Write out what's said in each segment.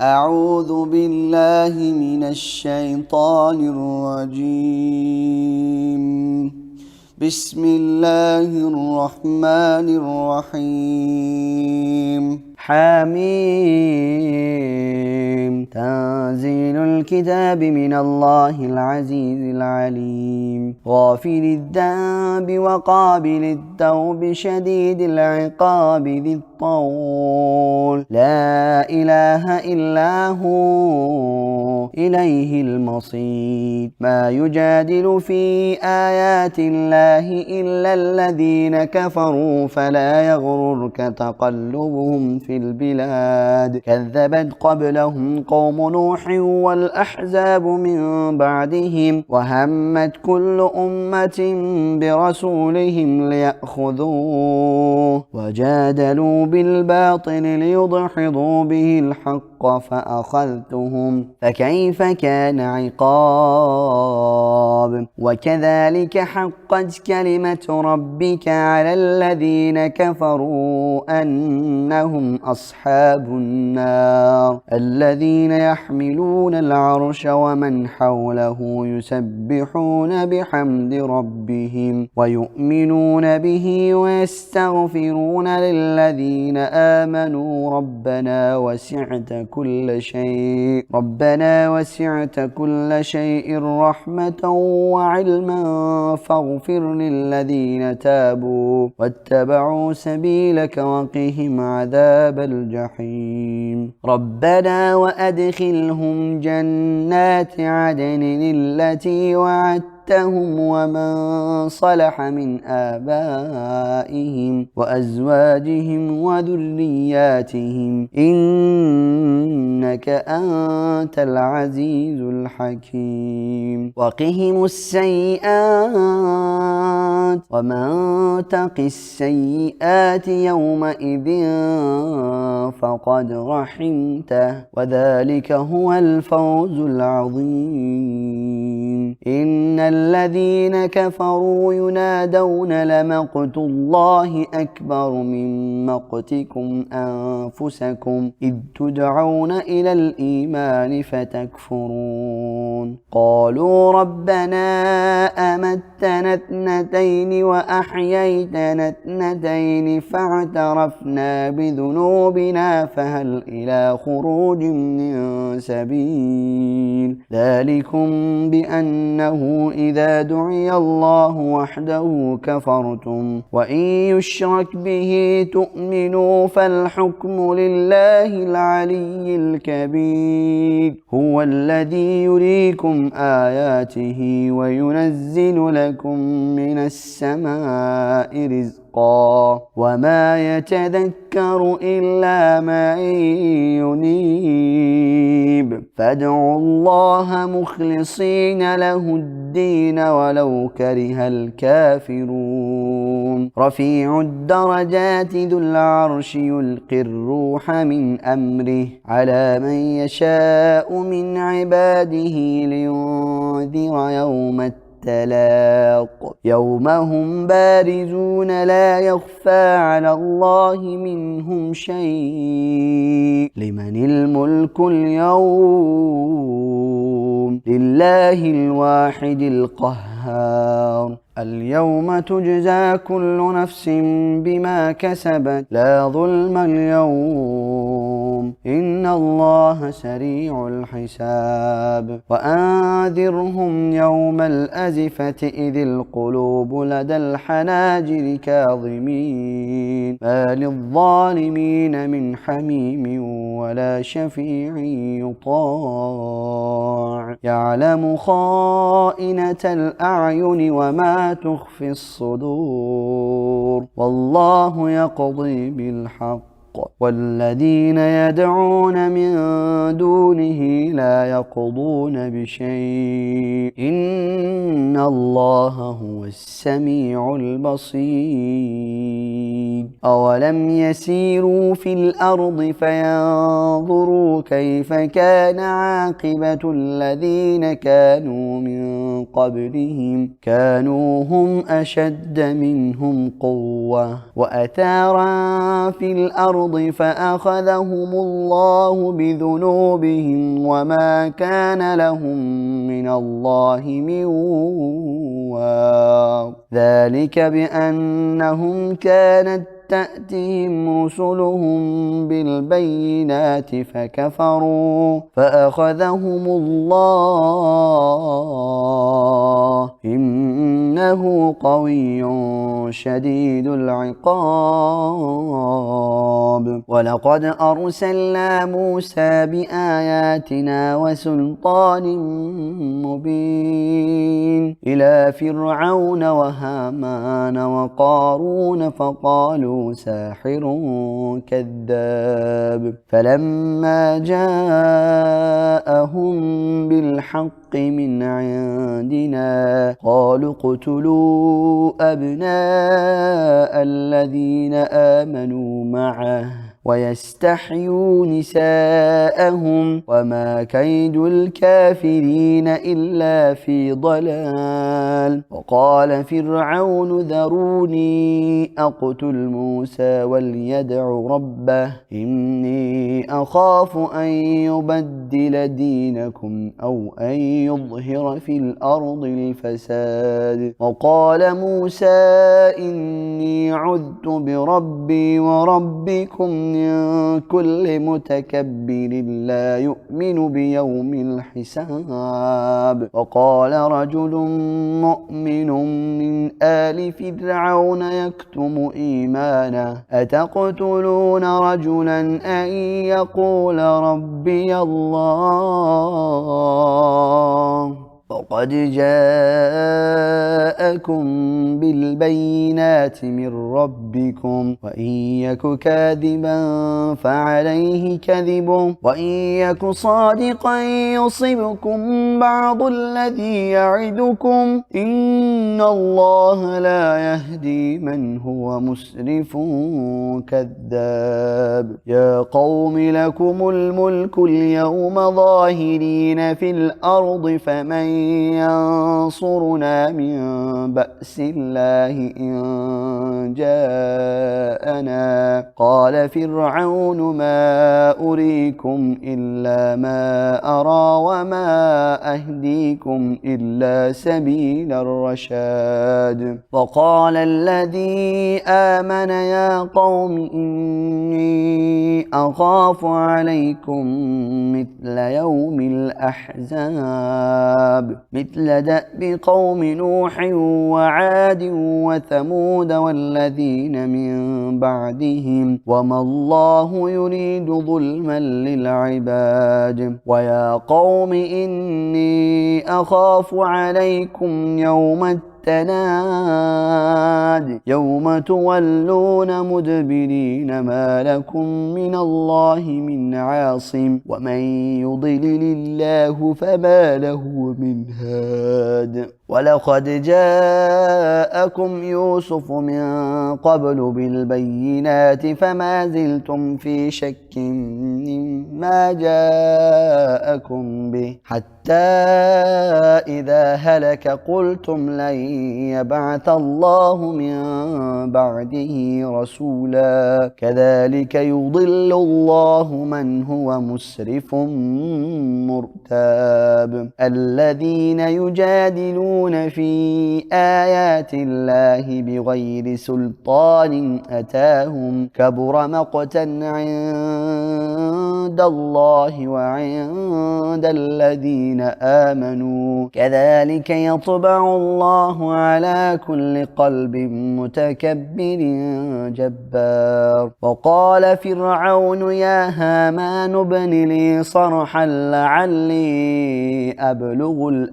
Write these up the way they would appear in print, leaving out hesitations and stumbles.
أعوذ بالله من الشيطان الرجيم. بسم الله الرحمن الرحيم. حميم. تنزيل الكتاب من الله العزيز العليم، غافر الذنب وقابل التوب شديد العقاب ذي الطول، لا إله إلا هو إليه المصير. ما يجادل في آيات الله إلا الذين كفروا، فلا يغررك تقلبهم في البلاد. كذبت قبلهم قوم نوح والأحزاب من بعدهم، وهمت كل أمة برسولهم ليأخذوه، وجادلوا بالباطل ليدحضوا به الحق فأخذتهم، فكيف كان عقاب. وكذلك حقت كلمة ربك على الذين كفروا أنهم أصحاب النار، الذين يحملون العرش ومن حوله يسبحون بحمد ربهم ويؤمنون به ويستغفرون للذين آمنوا ربنا وسعت كل شيء رحمة وعلما، فاغفر للذين تابوا واتبعوا سبيلك وقهم عذاب الجحيم. ربنا وأدخلهم جنات عدن التي وعدتهم ومن صلح من آبائهم وأزواجهم وذرياتهم، إنك أنت العزيز الحكيم. وقهم السيئات، ومن تق السيئات يومئذ فقد رحمته، وذلك هو الفوز العظيم. إن الذين كفروا ينادون لمقت الله أكبر من مقتكم أنفسكم إذ تدعون إلى الإيمان فتكفرون. قالوا ربنا أمتنا اثنتين وأحييتنا اثنتين فاعترفنا بذنوبنا فهل إلى خروج من سبيل. ذلكم بأنه إذا دعي الله وحده كفرتم، وإن يشرك به تؤمنوا، فالحكم لله العلي الكبير. هو الذي يريكم آياته وينزل لكم من السماء رزقا، وما يتذكر إلا من ينيب. فادعوا الله مخلصين له الدين ولو كره الكافرون. رفيع الدرجات ذو العرش يلقي الروح من أمره على من يشاء من عباده لينذر يوم التلاق، يوم هم بارزون لا يخفى على الله منهم شيء. لمن الملك اليوم؟ لله الواحد القهار. اليوم تجزى كل نفس بما كسبت لا ظلم اليوم، إن الله سريع الحساب. وأنذرهم يوم الأزفة إذ القلوب لدى الحناجر كاظمين، ما للظالمين من حميم ولا شفيع يطاع. يعلم خائنة الأعين وما تخفي الصدور، والله يقضي بالحق، والذين يدعون من دونه لا يقضون بشيء، إن الله هو السميع البصير. أولم يسيروا في الأرض فينظروا كيف كان عاقبة الذين كانوا من قبلهم، كانوا هم أشد منهم قوة وأثارا في الأرض الأرض فأخذهم الله بذنوبهم وما كان لهم من الله من واق. ذلك بأنهم كانت تأتيهم رسلهم بالبينات فكفروا فأخذهم الله إنه قوي شديد العقاب. ولقد أرسلنا موسى بآياتنا وسلطان مبين إلى فرعون وهامان وقارون فقالوا ساحر كذاب. فلما جاءهم بالحق من عندنا قالوا اقتلوا أبناء الذين آمنوا معه ويستحيوا نساءهم وما كيد الكافرين إلا في ضلال. وقال فرعون ذروني أقتل موسى وليدع ربه إني أخاف أن يبدل دينكم أو أن يظهر في الأرض الفساد. وقال موسى إني عذت بربي وربكم من كل متكبر لا يؤمن بيوم الحساب. وقال رجل مؤمن من آل فرعون يكتم إيمانه أتقتلون رجلا أن يقول ربي الله وقد جاءكم بالبينات من ربكم وإن يك كاذبا فعليه كذبه وإن يك صادقا يصبكم بعض الذي يعدكم إن الله لا يهدي من هو مسرف كذاب. يا قوم لكم الملك اليوم ظاهرين في الأرض فمن ينصرنا من بأس الله إن جاءنا. قال فرعون ما أريكم إلا ما أرى وما أهديكم إلا سبيل الرشاد. وقال الذي آمن يا قوم إني أخاف عليكم مثل يوم الأحزاب مثل دأب قوم نوح وعاد وثمود والذين من بعدهم وما الله يريد ظلما للعباد. ويا قوم إني أخاف عليكم يوم التناد يوم تولون مدبرين ما لكم من الله من عاصم ومن يضلل الله فما له من هاد. ولقد جاءكم يوسف من قبل بالبينات فما زلتم في شك مما جاءكم به حتى إذا هلك قلتم لن يبعث الله من بعده رسولا كذلك يضل الله من هو مسرف مرتاب. الذين يجادلون في آيات الله بغير سلطان أتاهم كبر مقتا عند الله وعند الذين آمنوا كذلك يطبع الله على كل قلب متكبر جبار. وقال فرعون يا هامان ابن لي صرحا لعلي أبلغ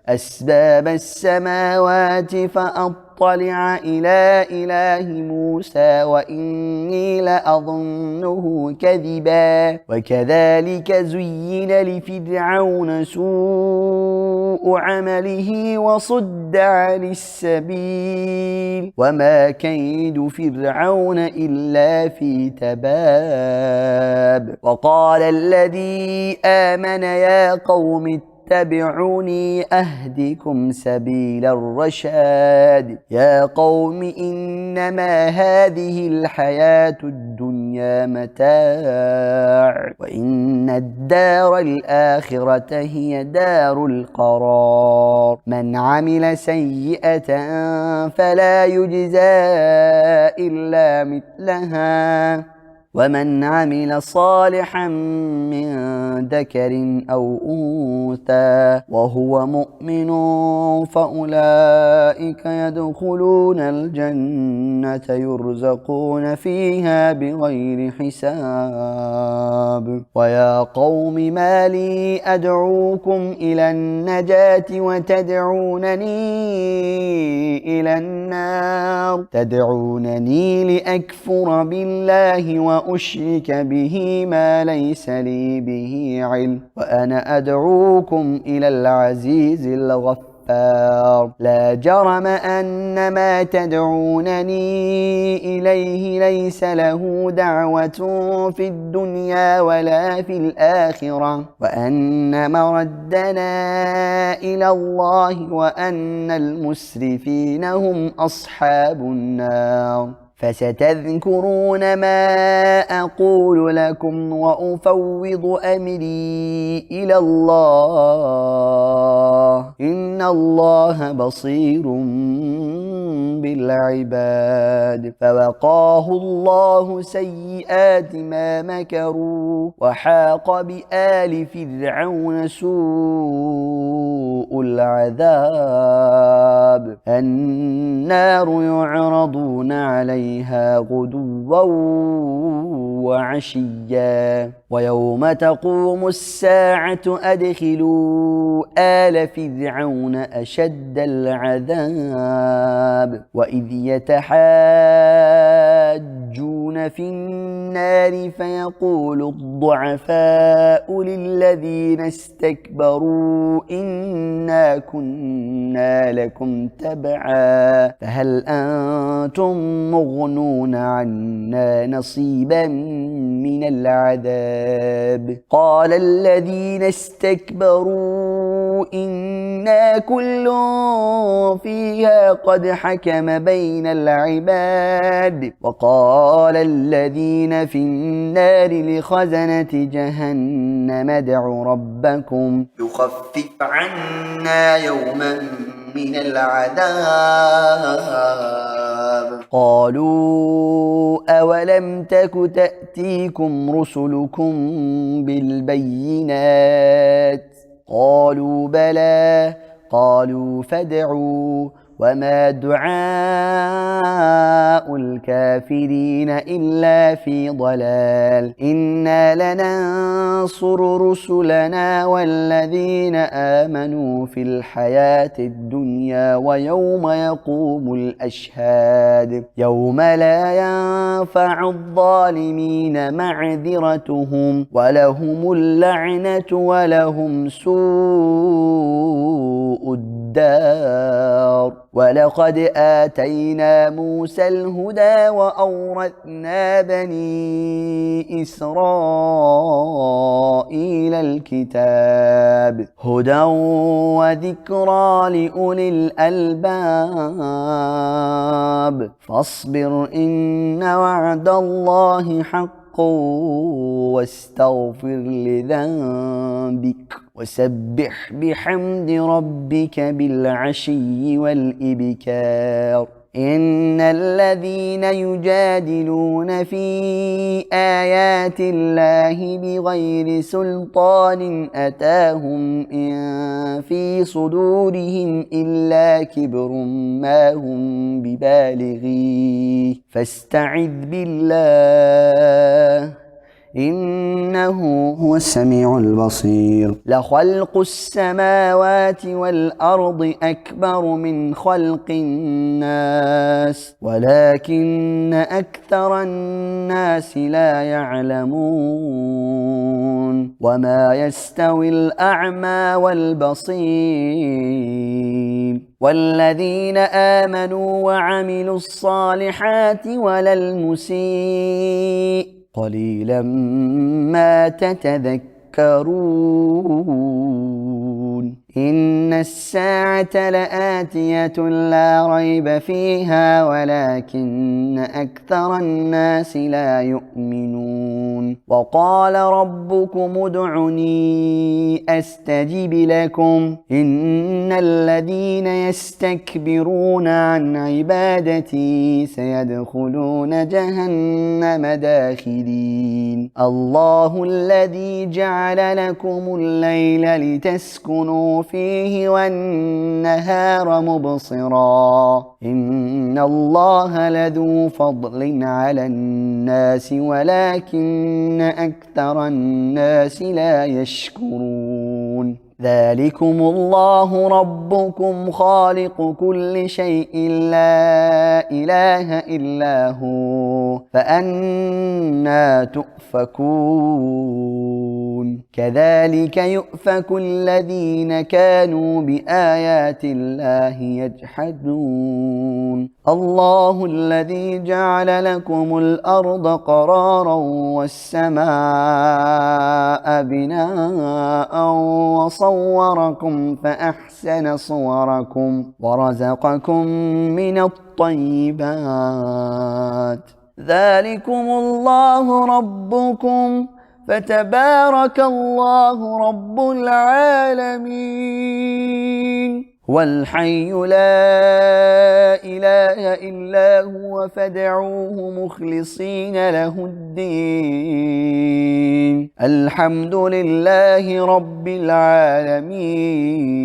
أسباب السماوات فأطلع إلى إله موسى وإني لأظنه كذبا. وكذلك زين لفرعون سوء عمله وصد عن السبيل وما كيد فرعون إلا في تباب. وقال الذي آمن يا قوم واتبعوني أهدكم سبيل الرشاد يا قوم إنما هذه الحياة الدنيا متاع وإن الدار الآخرة هي دار القرار من عمل سيئة فلا يجزى إلا مثلها ومن عمل صالحا من ذكر أو أنثى وهو مؤمن فأولئك يدخلون الجنة يرزقون فيها بغير حساب ويا قوم ما لي أدعوكم إلى النجاة وتدعونني إلى النار تدعونني لأكفر بالله وأشرك به ما ليس لي به علم وأنا أدعوكم إلى العزيز الغفار لا جرم أن ما تدعونني إليه ليس له دعوة في الدنيا ولا في الآخرة وأن مردنا إلى الله وأن المسرفين هم أصحاب النار فستذكرون ما أقول لكم وأفوض أمري إلى الله إن الله بصير بالعباد فوقاه الله سيئات ما مكروا وحاق بآل فرعون سوء العذاب النار يعرضون عليها غدوا وعشيا ويوم تقوم الساعة أدخلوا آل فرعون أشد العذاب وإذ يتحاجون في النار فيقول الضعفاء للذين استكبروا إنا كنا لكم تبعا فهل أنتم مغنون عنا نصيبا من العذاب قال الذين استكبروا إنا كل فيها قد حكم بين العباد وقال الذين في النار لخزنة جهنم ادعوا ربكم يخفف عنا يوما من العذاب قالوا أولم تك تأتيكم رسلكم بالبينات قالوا بلى قالوا فادعوا وما دعاء الكافرين إلا في ضلال إنا لننصر رسلنا والذين آمنوا في الحياة الدنيا ويوم يقوم الأشهاد يوم لا ينفع الظالمين معذرتهم ولهم اللعنة ولهم سوء الدار ولقد آتينا موسى الهدى وأورثنا بني إسرائيل الكتاب هدى وذكرى لأولي الألباب فاصبر إن وعد الله حق واستغفر لذنبك وسبح بحمد ربك بالعشي والإبكار إن الذين يجادلون في آيات الله بغير سلطان أتاهم إن في صدورهم إلا كبر ما هم ببالغيه فاستعذ بالله إنه هو السميع البصير لخلق السماوات والأرض أكبر من خلق الناس ولكن أكثر الناس لا يعلمون وما يستوي الأعمى والبصير والذين آمنوا وعملوا الصالحات ولا المسيء قليلا ما تتذكرون إن الساعة لآتية لا ريب فيها ولكن أكثر الناس لا يؤمنون وقال ربكم ادعوني أستجب لكم إن الذين يستكبرون عن عبادتي سيدخلون جهنم داخرين الله الذي جعل لكم الليل لتسكنوا فيه والنهار مبصرا إن الله لذو فضل على الناس ولكن أكثر الناس لا يشكرون ذلكم الله ربكم خالق كل شيء لا إله إلا هو فأنى تؤفكون كذلك يؤفك الذين كانوا بآيات الله يجحدون الله الذي جعل لكم الأرض قرارا والسماء بناء وصوركم فأحسن صوركم ورزقكم من الطيبات ذلكم الله ربكم فتبارك الله رب العالمين هو الحي لا إله إلا هو فادعوه مخلصين له الدين الحمد لله رب العالمين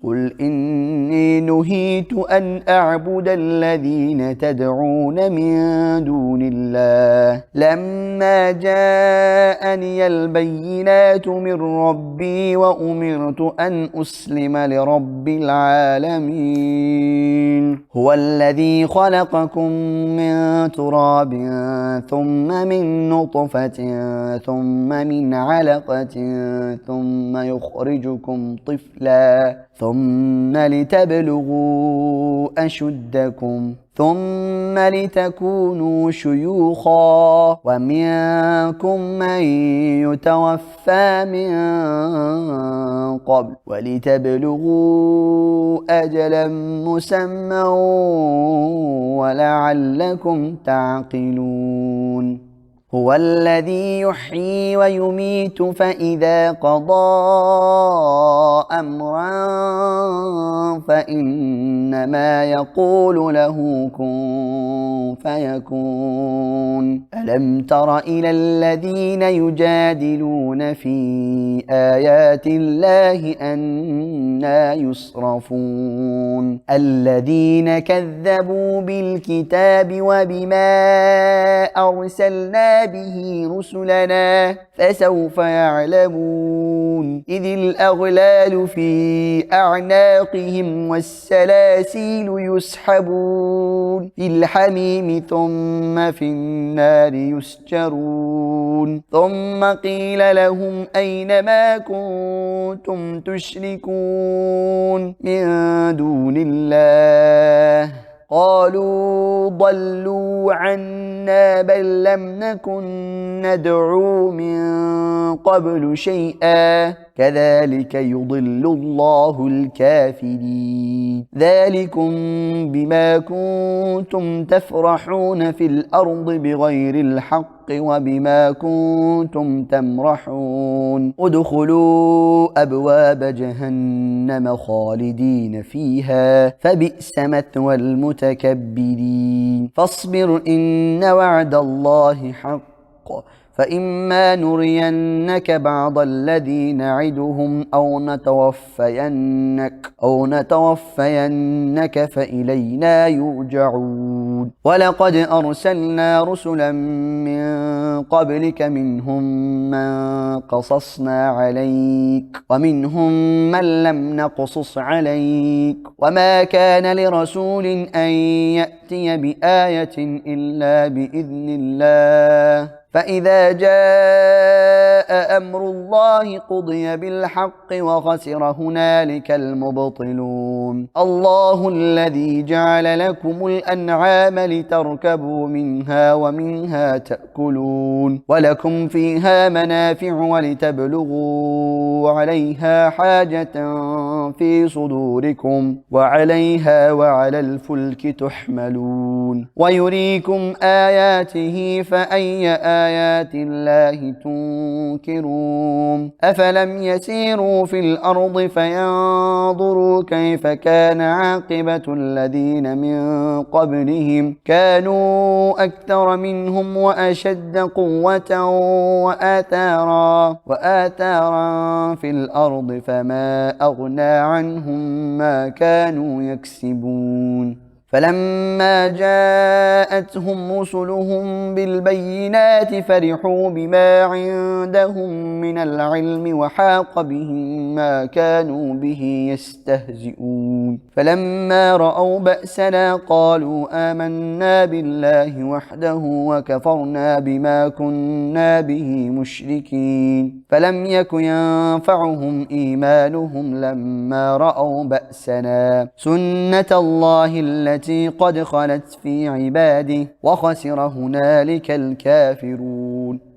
قل إني نهيت أن أعبد الذين تدعون من دون الله لما جاءني البينات من ربي وأمرت أن أسلم لرب العالمين هو الذي خلقكم من تراب ثم من نطفة ثم من علقة ثم يخرجكم طفلا ثم لتبلغوا أشدكم ثم لتكونوا شيوخا ومنكم من يتوفى من قبل ولتبلغوا أجلا مسمى ولعلكم تعقلون هو الذي يحيي ويميت فإذا قضى أمرا فإنما يقول له كن فيكون ألم تر إلى الذين يجادلون في آيات الله أنى يصرفون الذين كذبوا بالكتاب وبما أرسلنا به رسلنا فسوف يعلمون إذ الأغلال في أعناقهم والسلاسل يسحبون في الحميم ثم في النار يسجرون ثم قيل لهم أين ما كنتم تشركون من دون الله قالوا ضلوا عنا بل لم نكن ندعو من قبل شيئا كذلك يضل الله الكافرين ذلكم بما كنتم تفرحون في الأرض بغير الحق وبما كنتم تمرحون ادخلوا أبواب جهنم خالدين فيها فبئس مثوى المتكبرين فاصبر إن وعد الله حق فإما نرينك بعض الذي نعدهم أو نتوفينك فإلينا يرجعون ولقد أرسلنا رسلا من قبلك منهم من قصصنا عليك ومنهم من لم نقصص عليك وما كان لرسول أن يأتي بآية إلا بإذن الله فإذا جاء أمر الله قضي بالحق وخسر هنالك المبطلون. الله الذي جعل لكم الأنعام لتركبوا منها ومنها تأكلون ولكم فيها منافع ولتبلغوا عليها حاجة في صدوركم وعليها وعلى الفلك تحملون ويريكم آياته فأي آيات الله تنكرون. أفلم يسيروا في الأرض فينظروا كيف كان عاقبة الذين من قبلهم كانوا أكثر منهم وأشد قوة وآثارا في الأرض فما أغنى عنهم ما كانوا يكسبون. فلما جاءتهم رسلهم بالبينات فرحوا بما عندهم من العلم وحاق بهم ما كانوا به يستهزئون. فلما رأوا بأسنا قالوا آمنا بالله وحده وكفرنا بما كنا به مشركين. فلم يك ينفعهم إيمانهم لما رأوا بأسنا سنة الله التي قد خلت في عباده وخسر هنالك الكافرون.